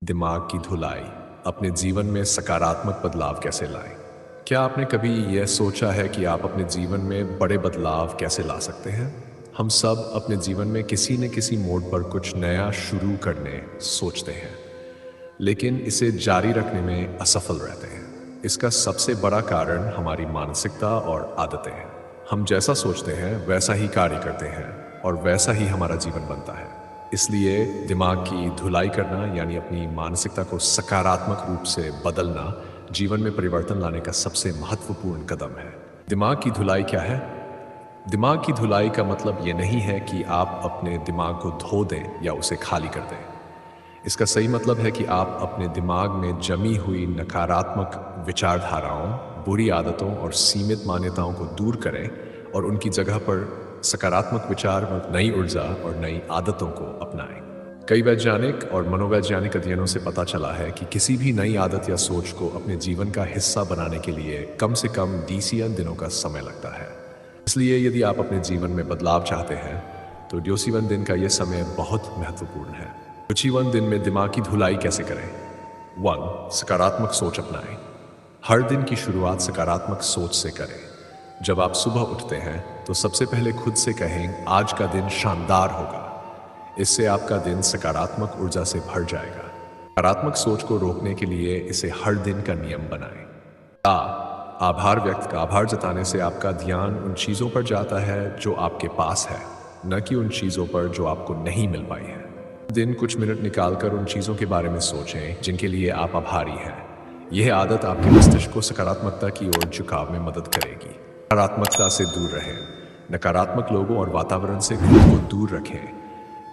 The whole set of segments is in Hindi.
दिमाग की धुलाई, अपने जीवन में सकारात्मक बदलाव कैसे लाएं? क्या आपने कभी यह सोचा है कि आप अपने जीवन में बड़े बदलाव कैसे ला सकते हैं? हम सब अपने जीवन में किसी न किसी मोड़ पर कुछ नया शुरू करने सोचते हैं, लेकिन इसे जारी रखने में असफल रहते हैं। इसका सबसे बड़ा कारण हमारी मानसिकता और आदतें हैं। हम जैसा सोचते हैं वैसा ही कार्य करते हैं और वैसा ही हमारा जीवन बनता है। इसलिए दिमाग की धुलाई करना यानी अपनी मानसिकता को सकारात्मक रूप से बदलना जीवन में परिवर्तन लाने का सबसे महत्वपूर्ण कदम है। दिमाग की धुलाई क्या है? दिमाग की धुलाई का मतलब ये नहीं है कि आप अपने दिमाग को धो दें या उसे खाली कर दें। इसका सही मतलब है कि आप अपने दिमाग में जमी हुई नकारात्मक विचारधाराओं, बुरी आदतों और सीमित मान्यताओं को दूर करें और उनकी जगह पर सकारात्मक विचार, नई ऊर्जा और नई आदतों को अपनाएं। कई वैज्ञानिक और मनोवैज्ञानिक अध्ययनों से पता चला है कि किसी भी नई आदत या सोच को अपने जीवन का हिस्सा बनाने के लिए कम से कम 20 दिनों का समय लगता है। इसलिए यदि आप अपने जीवन में बदलाव चाहते हैं तो 21 दिन का यह समय बहुत महत्वपूर्ण है। 21 दिन में दिमाग की धुलाई कैसे करें? 1. सकारात्मक सोच अपनाएं। हर दिन की शुरुआत सकारात्मक सोच से करें। जब आप सुबह उठते हैं तो सबसे पहले खुद से कहें, आज का दिन शानदार होगा। इससे आपका दिन सकारात्मक ऊर्जा से भर जाएगा। नकारात्मक सोच को रोकने के लिए इसे हर दिन का नियम बनाएं। आभार जताने से आपका ध्यान उन चीज़ों पर जाता है जो आपके पास है, न कि उन चीज़ों पर जो आपको नहीं मिल पाई है। दिन कुछ मिनट निकालकर उन चीज़ों के बारे में सोचें जिनके लिए आप आभारी हैं। यह आदत आपके मस्तिष्क को सकारात्मकता की ओर झुकाव में मदद करेगी। नकारात्मकता से दूर रहें। नकारात्मक लोगों और वातावरण से खुद को दूर रखें।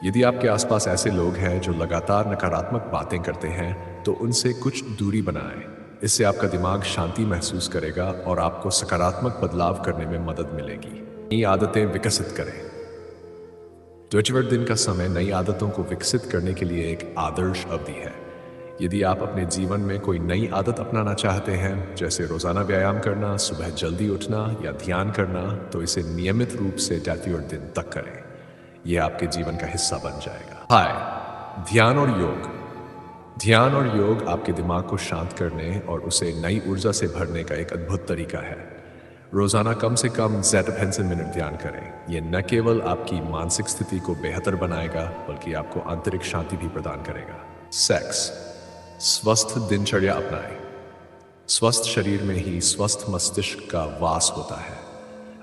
यदि आपके आसपास ऐसे लोग हैं जो लगातार नकारात्मक बातें करते हैं तो उनसे कुछ दूरी बनाएं। इससे आपका दिमाग शांति महसूस करेगा और आपको सकारात्मक बदलाव करने में मदद मिलेगी। नई आदतें विकसित करें। 21 दिन का समय नई आदतों को विकसित करने के लिए एक आदर्श अवधि है। यदि आप अपने जीवन में कोई नई आदत अपनाना चाहते हैं, जैसे रोजाना व्यायाम करना, सुबह जल्दी उठना या ध्यान करना, तो इसे नियमित रूप से 21 दिन तक करें। यह आपके जीवन का हिस्सा बन जाएगा। ध्यान और योग। ध्यान और योग आपके दिमाग को शांत करने और उसे नई ऊर्जा से भरने का एक अद्भुत तरीका है। रोजाना कम से कम 65 मिनट ध्यान करें। यह न केवल आपकी मानसिक स्थिति को बेहतर बनाएगा बल्कि आपको आंतरिक शांति भी प्रदान करेगा। सेक्स। स्वस्थ दिनचर्या अपनाएं। स्वस्थ शरीर में ही स्वस्थ मस्तिष्क का वास होता है।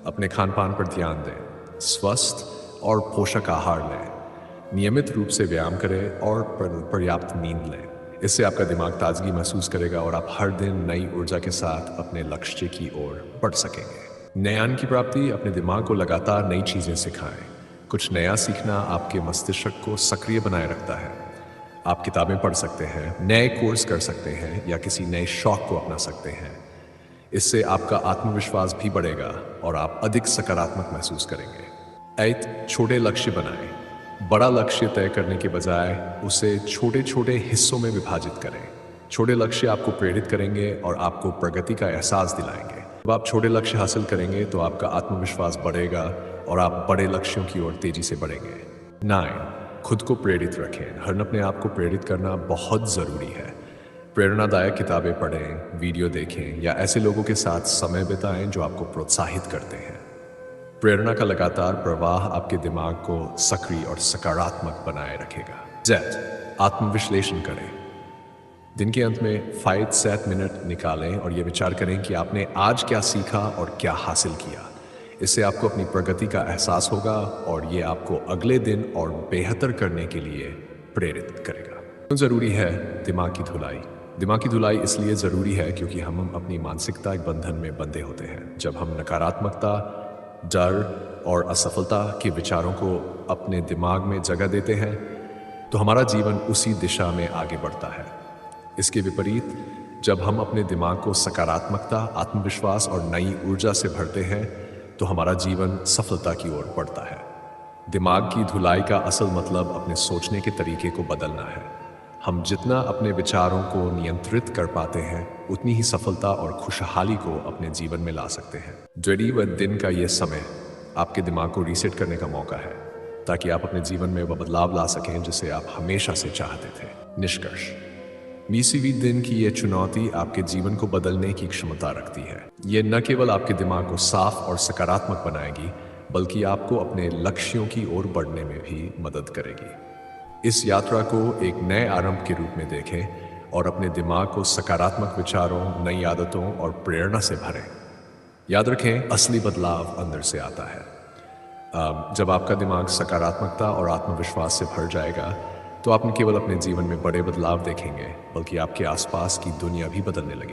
अपने खानपान पर ध्यान दें। स्वस्थ और पोषक आहार लें। नियमित रूप से व्यायाम करें और पर्याप्त नींद लें। इससे आपका दिमाग ताजगी महसूस करेगा और आप हर दिन नई ऊर्जा के साथ अपने लक्ष्य की ओर बढ़ सकेंगे। ज्ञान की प्राप्ति। अपने दिमाग को लगातार नई चीजें सिखाएं। कुछ नया सीखना आपके मस्तिष्क को सक्रिय बनाए रखता है। आप किताबें पढ़ सकते हैं, नए कोर्स कर सकते हैं या किसी नए शौक को अपना सकते हैं। इससे आपका आत्मविश्वास भी बढ़ेगा और आप अधिक सकारात्मक महसूस करेंगे। 8. छोटे लक्ष्य बनाएं। बड़ा लक्ष्य तय करने के बजाय उसे छोटे छोटे हिस्सों में विभाजित करें। छोटे लक्ष्य आपको प्रेरित करेंगे और आपको प्रगति का एहसास दिलाएंगे। जब आप छोटे लक्ष्य हासिल करेंगे तो आपका आत्मविश्वास बढ़ेगा और आप बड़े लक्ष्यों की ओर तेजी से बढ़ेंगे। 9. खुद को प्रेरित रखें। हर अपने आप को प्रेरित करना बहुत ज़रूरी है। प्रेरणादायक किताबें पढ़ें, वीडियो देखें या ऐसे लोगों के साथ समय बिताएं जो आपको प्रोत्साहित करते हैं। प्रेरणा का लगातार प्रवाह आपके दिमाग को सक्रिय और सकारात्मक बनाए रखेगा। Z. आत्मविश्लेषण करें। दिन के अंत में 5-7 मिनट निकालें और यह विचार करें कि आपने आज क्या सीखा और क्या हासिल किया। इससे आपको अपनी प्रगति का एहसास होगा और ये आपको अगले दिन और बेहतर करने के लिए प्रेरित करेगा। क्यों जरूरी है दिमाग की धुलाई? दिमाग की धुलाई इसलिए जरूरी है क्योंकि हम अपनी मानसिकता एक बंधन में बंधे होते हैं। जब हम नकारात्मकता, डर और असफलता के विचारों को अपने दिमाग में जगह देते हैं तो हमारा जीवन उसी दिशा में आगे बढ़ता है। इसके विपरीत जब हम अपने दिमाग को सकारात्मकता, आत्मविश्वास और नई ऊर्जा से भरते हैं तो हमारा जीवन सफलता की ओर बढ़ता है। दिमाग की धुलाई का असल मतलब अपने सोचने के तरीके को बदलना है। हम जितना अपने विचारों को नियंत्रित कर पाते हैं उतनी ही सफलता और खुशहाली को अपने जीवन में ला सकते हैं। 21 दिन का यह समय आपके दिमाग को रीसेट करने का मौका है ताकि आप अपने जीवन में वह बदलाव ला सकें जिसे आप हमेशा से चाहते थे। निष्कर्ष, बीसवीं दिन की ये चुनौती आपके जीवन को बदलने की क्षमता रखती है। ये न केवल आपके दिमाग को साफ और सकारात्मक बनाएगी, बल्कि आपको अपने लक्ष्यों की ओर बढ़ने में भी मदद करेगी। इस यात्रा को एक नए आरंभ के रूप में देखें और अपने दिमाग को सकारात्मक विचारों, नई आदतों और प्रेरणा से भरें। याद रखें, असली बदलाव अंदर से आता है। जब आपका दिमाग सकारात्मकता और आत्मविश्वास से भर जाएगा, तो आप न केवल अपने जीवन में बड़े बदलाव देखेंगे, बल्कि आपके आसपास की दुनिया भी बदलने लगेगी।